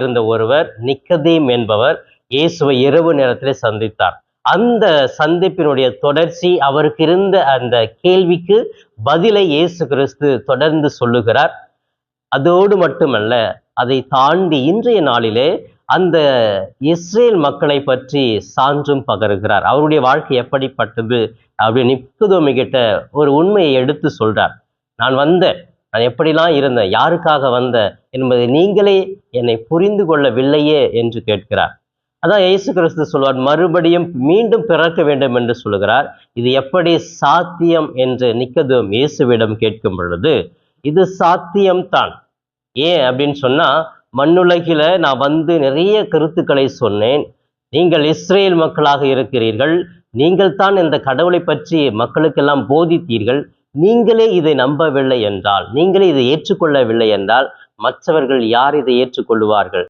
இருந்த ஒருவர் நிக்கதேம் என்பவர் இயேசுவை இரவு நேரத்திலே சந்தித்தார். அந்த சந்திப்பினுடைய தொடர்ச்சி, அவருக்கு இருந்த அந்த கேள்விக்கு பதிலை இயேசு கிறிஸ்து தொடர்ந்து சொல்லுகிறார். அதோடு மட்டுமல்ல, அதை தாண்டி இன்றைய நாளிலே அந்த இஸ்ரேல் மக்களை பற்றி சான்றும் பகருகிறார். அவருடைய வாழ்க்கை எப்படிப்பட்டது அப்படின்னு நிக்கதேமு கிட்ட ஒரு உண்மையை எடுத்து சொல்றார். நான் எப்படிலாம் இருந்தேன், யாருக்காக வந்தேன் என்பதை நீங்களே என்னை புரிந்து கொள்ளவில்லையே என்று கேட்கிறார். அதான் இயேசு கிறிஸ்து சொல்வார், மறுபடியும் மீண்டும் பிறக்க வேண்டும் என்று சொல்லுகிறார். இது எப்படி சாத்தியம் என்று நிக்கதேமு இயேசுவிடம் கேட்கும் பொழுது, இது சாத்தியம்தான். ஏன் அப்படின்னு சொன்னா, மண்ணுலகில நான் வந்து நிறைய கருத்துக்களை சொன்னேன். நீங்கள் இஸ்ரேல் மக்களாக இருக்கிறீர்கள், நீங்கள் தான் இந்த கடவுளை பற்றி மக்களுக்கெல்லாம் போதித்தீர்கள். நீங்களே இதை நம்பவில்லை என்றால், நீங்களே இதை ஏற்றுக்கொள்ளவில்லை என்றால், மற்றவர்கள் யார் இதை ஏற்றுக்கொள்வார்கள்?